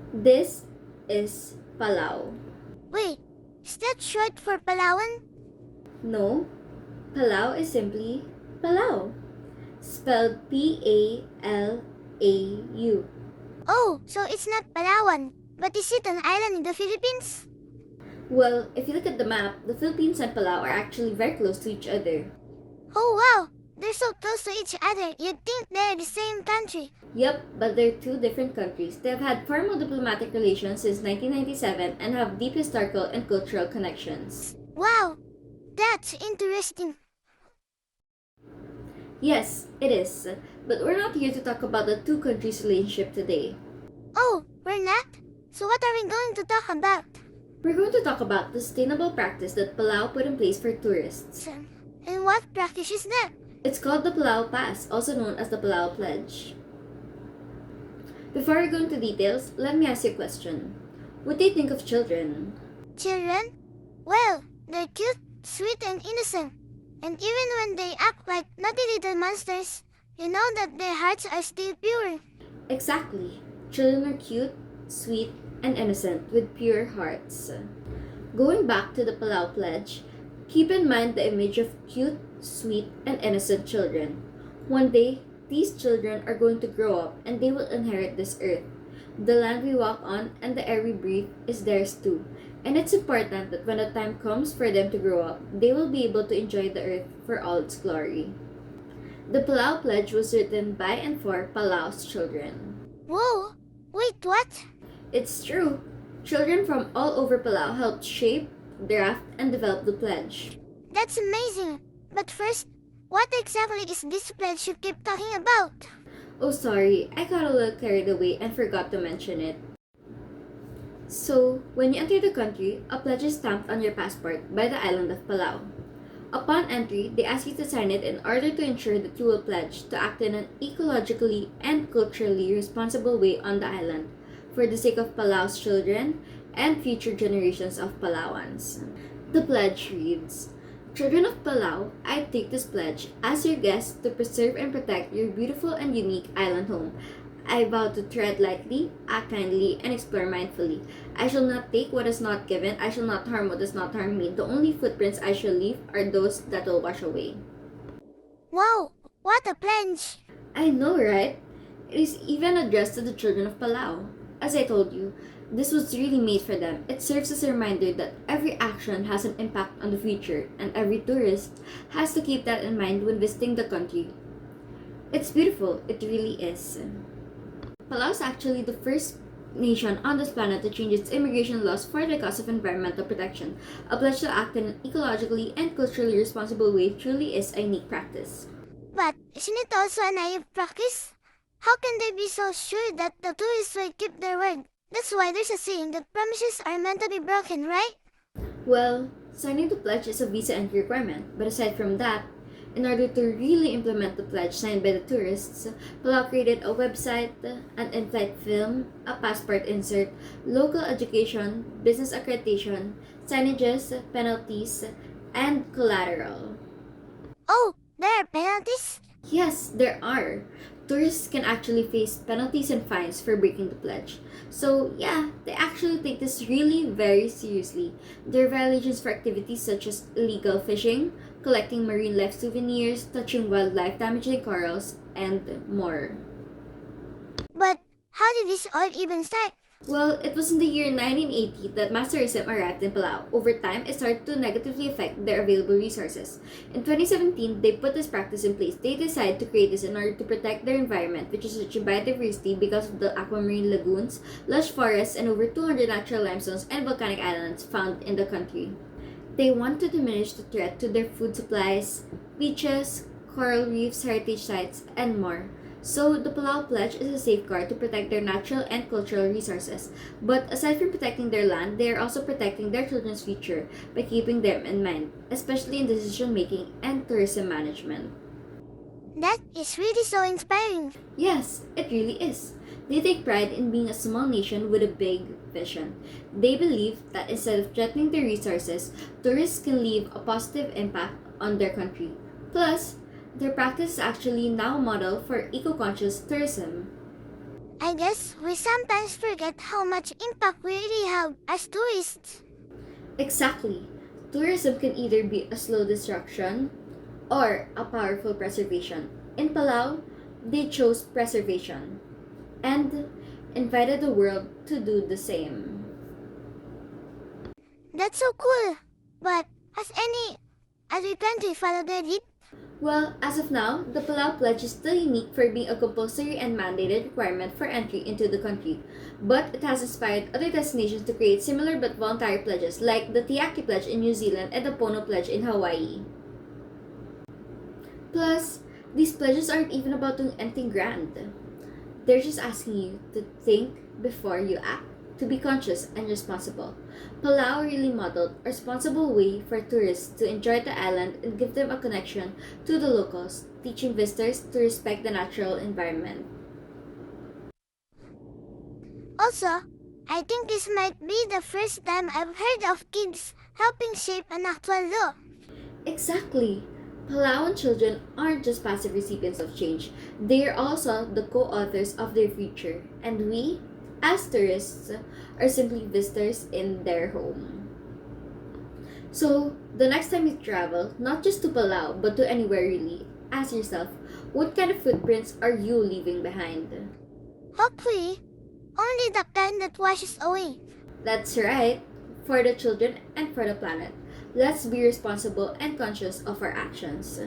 This is Palau. Wait, is that short for Palawan? No, Palau is simply Palau, spelled P-A-L-A-U. Oh, so it's not Palawan, but is it an island in the Philippines? Well, if you look at the map, the Philippines and Palau are actually very close to each other. Oh wow, they're so close to each other, you'd think they're the same country. Yep, but they're two different countries. They have had formal diplomatic relations since 1997 and have deep historical and cultural connections. Wow, that's interesting. Yes, it is. But we're not here to talk about the two countries' relationship today. Oh, we're not? So what are we going to talk about? We're going to talk about the sustainable practice that Palau put in place for tourists. And what practice is that? It's called the Palau Pass, also known as the Palau Pledge. Before we go into details, let me ask you a question. What do you think of children? Children? Well, they're cute, sweet, and innocent. And even when they act like naughty little monsters, you know that their hearts are still pure. Exactly. Children are cute, sweet, and innocent with pure hearts. Going back to the Palau Pledge, keep in mind the image of cute, sweet, and innocent children. One day, these children are going to grow up and they will inherit this earth. The land we walk on and the air we breathe is theirs too. And it's important that when the time comes for them to grow up, they will be able to enjoy the earth for all its glory. The Palau Pledge was written by and for Palau's children. Whoa! Wait, what? It's true. Children from all over Palau helped shape, draft, and develop the pledge. That's amazing. But first, what exactly is this pledge you keep talking about? Oh, sorry, I got a little carried away and forgot to mention it. So, when you enter the country, a pledge is stamped on your passport by the island of Palau. Upon entry, they ask you to sign it in order to ensure that you will pledge to act in an ecologically and culturally responsible way on the island, for the sake of Palau's children and future generations of Palauans. The pledge reads, Children of Palau, I take this pledge as your guest to preserve and protect your beautiful and unique island home. I vow to tread lightly, act kindly, and explore mindfully. I shall not take what is not given, I shall not harm what does not harm me. The only footprints I shall leave are those that will wash away. Wow! What a pledge! I know, right? It is even addressed to the children of Palau. As I told you, this was really made for them. It serves as a reminder that every action has an impact on the future, and every tourist has to keep that in mind when visiting the country. It's beautiful, it really is. Palau is actually the first nation on this planet to change its immigration laws for the cause of environmental protection. A pledge to act in an ecologically and culturally responsible way truly is a unique practice. But isn't it also a naive practice? How can they be so sure that the tourists will keep their word? That's why there's a saying that promises are meant to be broken, right? Well, signing the pledge is a visa entry requirement, but aside from that, in order to really implement the pledge signed by the tourists, Palau created a website, an in-flight film, a passport insert, local education, business accreditation, signages, penalties, and collateral. Oh, there are penalties? Yes, there are. Tourists can actually face penalties and fines for breaking the pledge. So, yeah, they actually take this really very seriously. There are violations for activities such as illegal fishing, collecting marine life souvenirs, touching wildlife, damaging corals, and more. But how did this all even start? Well, it was in the year 1980 that mass tourism arrived in Palau. Over time, it started to negatively affect their available resources. In 2017, they put this practice in place. They decided to create this in order to protect their environment, which is rich in biodiversity because of the aquamarine lagoons, lush forests, and over 200 natural limestones and volcanic islands found in the country. They want to diminish the threat to their food supplies, beaches, coral reefs, heritage sites, and more. So, the Palau Pledge is a safeguard to protect their natural and cultural resources. But aside from protecting their land, they are also protecting their children's future by keeping them in mind, especially in decision making and tourism management. That is really so inspiring. Yes, it really is. They take pride in being a small nation with a big vision. They believe that instead of threatening their resources, tourists can leave a positive impact on their country. Plus, their practice is actually now a model for eco-conscious tourism. I guess we sometimes forget how much impact we really have as tourists. Exactly. Tourism can either be a slow destruction or a powerful preservation. In Palau, they chose preservation and invited the world to do the same. That's so cool. But has any other country followed their lead? Well, as of now, the Palau Pledge is still unique for being a compulsory and mandated requirement for entry into the country, but it has inspired other destinations to create similar but voluntary pledges like the Tiaki Pledge in New Zealand and the Pono Pledge in Hawaii. Plus, these pledges aren't even about doing anything grand. They're just asking you to think before you act, to be conscious and responsible. Palau really modeled a responsible way for tourists to enjoy the island and give them a connection to the locals, teaching visitors to respect the natural environment. Also, I think this might be the first time I've heard of kids helping shape an actual law. Exactly. Palauan children aren't just passive recipients of change, they are also the co authors of their future, and we, as tourists, are simply visitors in their home. So, the next time you travel, not just to Palau, but to anywhere really, ask yourself, what kind of footprints are you leaving behind? Hopefully, only the kind that washes away. That's right, for the children and for the planet. Let's be responsible and conscious of our actions.